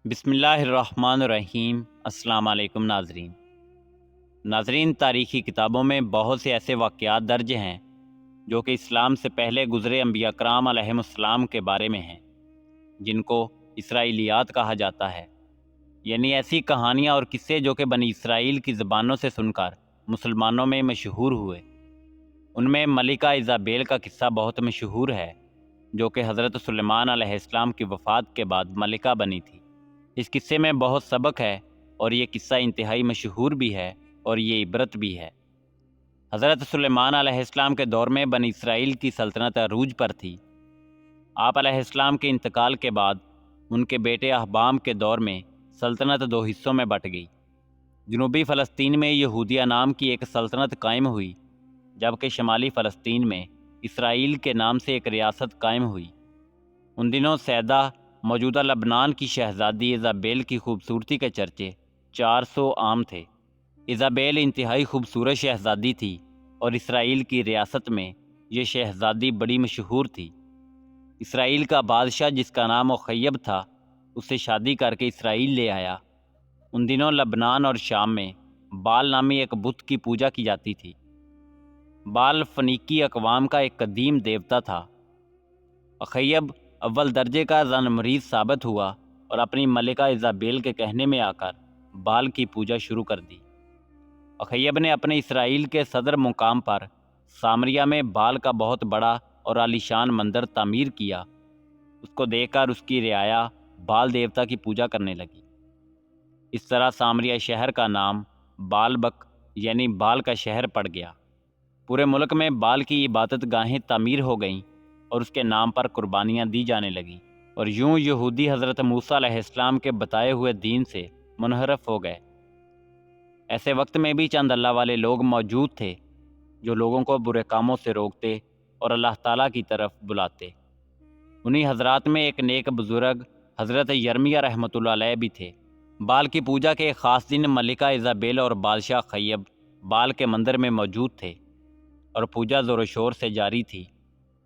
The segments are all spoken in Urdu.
بسم اللہ الرحمن الرحیم۔ السلام علیکم ناظرین، تاریخی کتابوں میں بہت سے ایسے واقعات درج ہیں جو کہ اسلام سے پہلے گزرے انبیاء کرام علیہم السلام کے بارے میں ہیں، جن کو اسرائیلیات کہا جاتا ہے، یعنی ایسی کہانیاں اور قصے جو کہ بنی اسرائیل کی زبانوں سے سن کر مسلمانوں میں مشہور ہوئے۔ ان میں ملکہ ایزابیل کا قصہ بہت مشہور ہے، جو کہ حضرت سلیمان علیہ السلام کی وفات کے بعد ملکہ بنی تھی۔ اس قصے میں بہت سبق ہے اور یہ قصہ انتہائی مشہور بھی ہے اور یہ عبرت بھی ہے۔ حضرت سلیمان علیہ السلام کے دور میں بنی اسرائیل کی سلطنت عروج پر تھی۔ آپ علیہ السلام کے انتقال کے بعد ان کے بیٹے اہبام کے دور میں سلطنت دو حصوں میں بٹ گئی۔ جنوبی فلسطین میں یہودیہ نام کی ایک سلطنت قائم ہوئی، جبکہ شمالی فلسطین میں اسرائیل کے نام سے ایک ریاست قائم ہوئی۔ ان دنوں سیدہ موجودہ لبنان کی شہزادی ایزابیل کی خوبصورتی کے چرچے 400 عام تھے۔ ایزابیل انتہائی خوبصورت شہزادی تھی اور اسرائیل کی ریاست میں یہ شہزادی بڑی مشہور تھی۔ اسرائیل کا بادشاہ، جس کا نام اخیب تھا، اس سے شادی کر کے اسرائیل لے آیا۔ ان دنوں لبنان اور شام میں بال نامی ایک بت کی پوجا کی جاتی تھی۔ بال فنیکی اقوام کا ایک قدیم دیوتا تھا۔ اخیب اول درجے کا زن مریض ثابت ہوا اور اپنی ملکہ ایزابیل کے کہنے میں آ کر بال کی پوجا شروع کر دی۔ اخیب نے اپنے اسرائیل کے صدر مقام پر سامریہ میں بال کا بہت بڑا اور عالیشان مندر تعمیر کیا۔ اس کو دیکھ کر اس کی رعایا بال دیوتا کی پوجا کرنے لگی۔ اس طرح سامریہ شہر کا نام بال بک یعنی بال کا شہر پڑ گیا۔ پورے ملک میں بال کی عبادت گاہیں تعمیر ہو گئیں اور اس کے نام پر قربانیاں دی جانے لگیں، اور یوں یہودی حضرت موسیٰ علیہ السلام کے بتائے ہوئے دین سے منحرف ہو گئے۔ ایسے وقت میں بھی چند اللہ والے لوگ موجود تھے جو لوگوں کو برے کاموں سے روکتے اور اللہ تعالیٰ کی طرف بلاتے۔ انہی حضرات میں ایک نیک بزرگ حضرت یرمیہ رحمۃ اللہ علیہ بھی تھے۔ بال کی پوجا کے ایک خاص دن ملکہ ایزابیل اور بادشاہ اخیب بال کے مندر میں موجود تھے اور پوجا زور و شور سے جاری تھی۔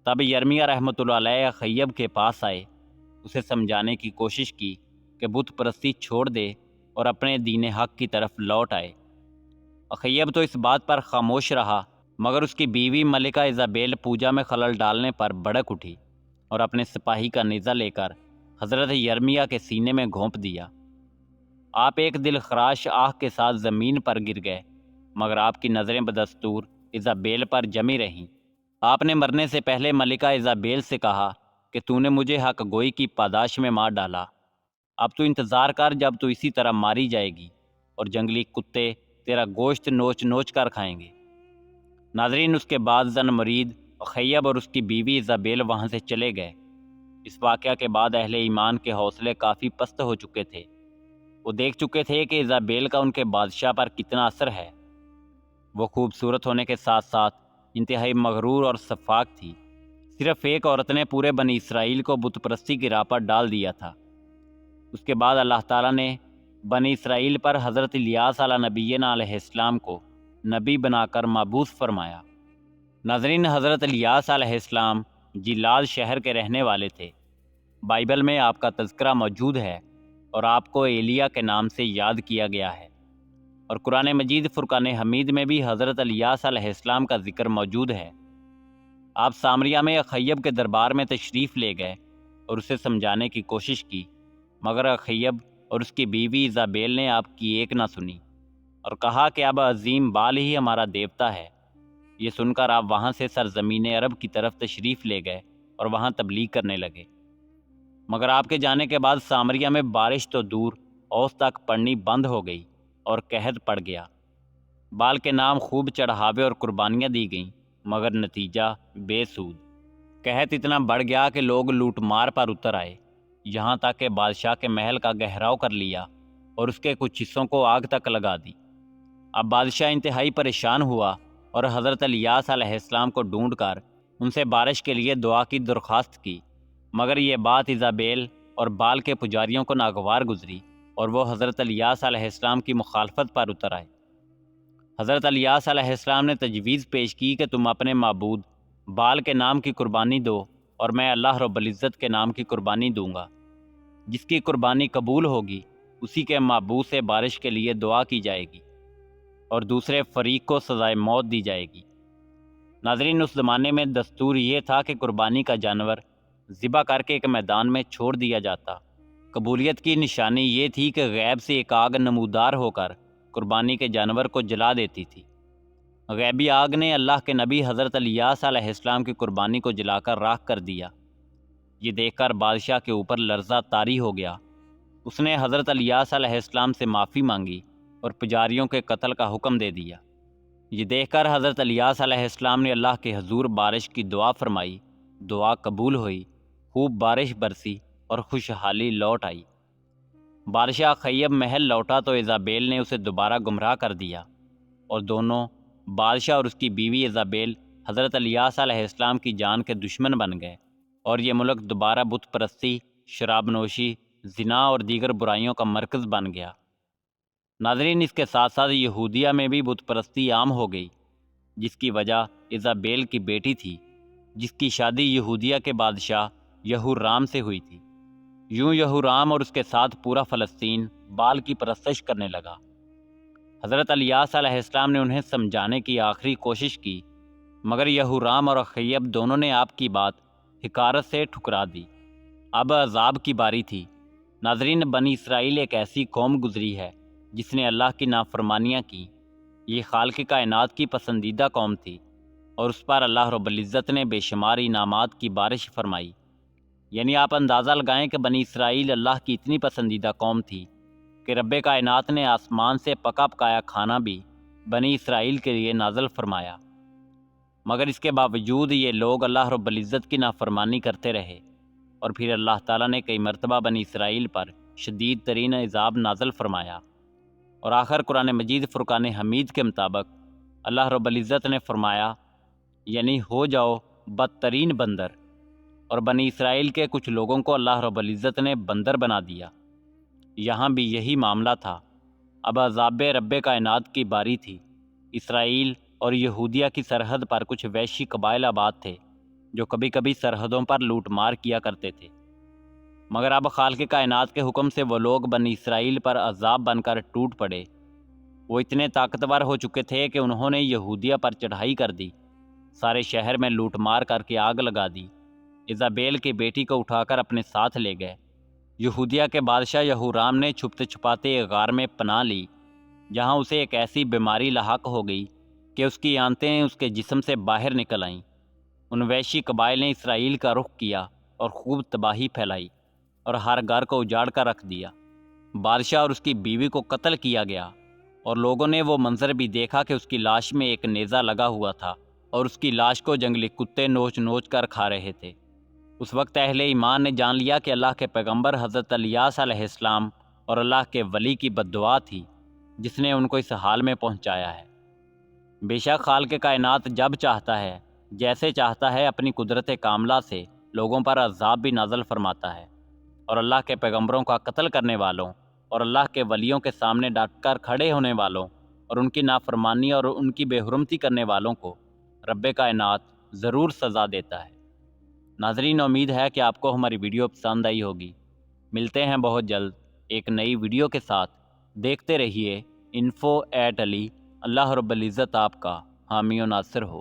تب یرمیہ رحمۃ اللہ علیہ اخیب کے پاس آئے، اسے سمجھانے کی کوشش کی کہ بت پرستی چھوڑ دے اور اپنے دین حق کی طرف لوٹ آئے۔ اخیب تو اس بات پر خاموش رہا، مگر اس کی بیوی ملکہ ایزابیل پوجا میں خلل ڈالنے پر بھڑک اٹھی اور اپنے سپاہی کا نیزہ لے کر حضرت یرمیہ کے سینے میں گھونپ دیا۔ آپ ایک دل خراش آہ کے ساتھ زمین پر گر گئے، مگر آپ کی نظریں بدستور ایزابیل پر جمی رہیں۔ آپ نے مرنے سے پہلے ملکہ ایزابیل سے کہا کہ تو نے مجھے حق گوئی کی پاداش میں مار ڈالا، اب تو انتظار کر جب تو اسی طرح ماری جائے گی اور جنگلی کتے تیرا گوشت نوچ نوچ کر کھائیں گے۔ ناظرین، اس کے بعد زن مرید اخیب اور اس کی بیوی ایزابیل وہاں سے چلے گئے۔ اس واقعہ کے بعد اہل ایمان کے حوصلے کافی پست ہو چکے تھے۔ وہ دیکھ چکے تھے کہ ایزابیل کا ان کے بادشاہ پر کتنا اثر ہے۔ وہ خوبصورت ہونے کے ساتھ ساتھ انتہائی مغرور اور سفاک تھی۔ صرف ایک عورت نے پورے بنی اسرائیل کو بت پرستی کی راہ پر ڈال دیا تھا۔ اس کے بعد اللہ تعالیٰ نے بنی اسرائیل پر حضرت الیاس علیہ نبینا علیہ السلام کو نبی بنا کر مبعوث فرمایا۔ ناظرین، حضرت الیاس علیہ السلام جلاد شہر کے رہنے والے تھے۔ بائبل میں آپ کا تذکرہ موجود ہے اور آپ کو ایلیا کے نام سے یاد کیا گیا ہے، اور قرآن مجید فرقان حمید میں بھی حضرت الیاس علیہ السلام کا ذکر موجود ہے۔ آپ سامریہ میں اخیب کے دربار میں تشریف لے گئے اور اسے سمجھانے کی کوشش کی، مگر اخیب اور اس کی بیوی ایزابیل نے آپ کی ایک نہ سنی اور کہا کہ اب عظیم بال ہی ہمارا دیوتا ہے۔ یہ سن کر آپ وہاں سے سرزمین عرب کی طرف تشریف لے گئے اور وہاں تبلیغ کرنے لگے، مگر آپ کے جانے کے بعد سامریہ میں بارش تو دور اوس تک پڑنی بند ہو گئی اور قحط پڑ گیا۔ بال کے نام خوب چڑھاوے اور قربانیاں دی گئیں، مگر نتیجہ بے سود۔ قحط اتنا بڑھ گیا کہ لوگ لوٹ مار پر اتر آئے، یہاں تک کہ بادشاہ کے محل کا گہراؤ کر لیا اور اس کے کچھ حصوں کو آگ تک لگا دی۔ اب بادشاہ انتہائی پریشان ہوا اور حضرت الیاس علیہ السلام کو ڈھونڈ کر ان سے بارش کے لیے دعا کی درخواست کی، مگر یہ بات ایزابیل اور بال کے پجاریوں کو ناگوار گزری اور وہ حضرت الیاس علیہ السلام کی مخالفت پر اتر آئے۔ حضرت الیاس علیہ السلام نے تجویز پیش کی کہ تم اپنے معبود بال کے نام کی قربانی دو اور میں اللہ رب العزت کے نام کی قربانی دوں گا۔ جس کی قربانی قبول ہوگی اسی کے معبود سے بارش کے لیے دعا کی جائے گی اور دوسرے فریق کو سزائے موت دی جائے گی۔ ناظرین، اس زمانے میں دستور یہ تھا کہ قربانی کا جانور ذبح کر کے ایک میدان میں چھوڑ دیا جاتا۔ قبولیت کی نشانی یہ تھی کہ غیب سے ایک آگ نمودار ہو کر قربانی کے جانور کو جلا دیتی تھی۔ غیبی آگ نے اللہ کے نبی حضرت الیاس علیہ السلام کی قربانی کو جلا کر راکھ کر دیا۔ یہ دیکھ کر بادشاہ کے اوپر لرزہ طاری ہو گیا۔ اس نے حضرت الیاس علیہ السلام سے معافی مانگی اور پجاریوں کے قتل کا حکم دے دیا۔ یہ دیکھ کر حضرت الیاس علیہ السلام نے اللہ کے حضور بارش کی دعا فرمائی، دعا قبول ہوئی، خوب بارش برسی اور خوشحالی لوٹ آئی۔ بادشاہ خیب محل لوٹا تو ایزابیل نے اسے دوبارہ گمراہ کر دیا اور دونوں، بادشاہ اور اس کی بیوی ایزابیل، حضرت الیاس علیہ السلام کی جان کے دشمن بن گئے اور یہ ملک دوبارہ بت پرستی، شراب نوشی، زنا اور دیگر برائیوں کا مرکز بن گیا۔ ناظرین، اس کے ساتھ ساتھ یہودیہ میں بھی بت پرستی عام ہو گئی، جس کی وجہ ایزابیل کی بیٹی تھی، جس کی شادی یہودیہ کے بادشاہ یہورام سے ہوئی تھی۔ یوں یہورام اور اس کے ساتھ پورا فلسطین بال کی پرستش کرنے لگا۔ حضرت الیاس علیہ السلام نے انہیں سمجھانے کی آخری کوشش کی، مگر یہورام اور اخیب دونوں نے آپ کی بات حقارت سے ٹھکرا دی۔ اب عذاب کی باری تھی۔ ناظرین، بنی اسرائیل ایک ایسی قوم گزری ہے جس نے اللہ کی نافرمانیاں کی۔ یہ خالق کائنات کی پسندیدہ قوم تھی اور اس پر اللہ رب العزت نے بے شمار انعامات کی بارش فرمائی۔ یعنی آپ اندازہ لگائیں کہ بنی اسرائیل اللہ کی اتنی پسندیدہ قوم تھی کہ رب کائنات نے آسمان سے پکا پکایا کھانا بھی بنی اسرائیل کے لیے نازل فرمایا، مگر اس کے باوجود یہ لوگ اللہ رب العزت کی نافرمانی کرتے رہے اور پھر اللہ تعالیٰ نے کئی مرتبہ بنی اسرائیل پر شدید ترین عذاب نازل فرمایا، اور آخر قرآن مجید فرقان حمید کے مطابق اللہ رب العزت نے فرمایا، یعنی ہو جاؤ بدترین بندر، اور بنی اسرائیل کے کچھ لوگوں کو اللہ رب العزت نے بندر بنا دیا۔ یہاں بھی یہی معاملہ تھا۔ اب عذاب رب کائنات کی باری تھی۔ اسرائیل اور یہودیہ کی سرحد پر کچھ وحشی قبائل آباد تھے جو کبھی کبھی سرحدوں پر لوٹ مار کیا کرتے تھے، مگر اب خالق کائنات کے حکم سے وہ لوگ بنی اسرائیل پر عذاب بن کر ٹوٹ پڑے۔ وہ اتنے طاقتور ہو چکے تھے کہ انہوں نے یہودیہ پر چڑھائی کر دی، سارے شہر میں لوٹ مار کر کے آگ لگا دی، ایزابیل کی بیٹی کو اٹھا کر اپنے ساتھ لے گئے۔ یہودیہ کے بادشاہ یہورام نے چھپتے چھپاتے ایک غار میں پناہ لی، جہاں اسے ایک ایسی بیماری لاحق ہو گئی کہ اس کی آنتیں اس کے جسم سے باہر نکل آئیں۔ ان وحشی قبائل نے اسرائیل کا رخ کیا اور خوب تباہی پھیلائی اور ہر گھر کو اجاڑ کر رکھ دیا۔ بادشاہ اور اس کی بیوی کو قتل کیا گیا، اور لوگوں نے وہ منظر بھی دیکھا کہ اس کی لاش میں ایک نیزہ لگا ہوا تھا اور اس کی لاش کو جنگلی کتے نوچ نوچ کر کھا رہے تھے۔ اس وقت اہل ایمان نے جان لیا کہ اللہ کے پیغمبر حضرت الیاس علیہ السلام اور اللہ کے ولی کی بد دعا تھی جس نے ان کو اس حال میں پہنچایا ہے۔ بے شک خالق کائنات جب چاہتا ہے، جیسے چاہتا ہے، اپنی قدرت کاملہ سے لوگوں پر عذاب بھی نازل فرماتا ہے، اور اللہ کے پیغمبروں کا قتل کرنے والوں اور اللہ کے ولیوں کے سامنے ڈٹ کر کھڑے ہونے والوں اور ان کی نافرمانی اور ان کی بے حرمتی کرنے والوں کو رب کائنات ضرور سزا دیتا ہے۔ ناظرین، امید ہے کہ آپ کو ہماری ویڈیو پسند آئی ہوگی۔ ملتے ہیں بہت جلد ایک نئی ویڈیو کے ساتھ۔ دیکھتے رہیے info@ali۔ اللہ رب العزت آپ کا حامی و ناصر ہو۔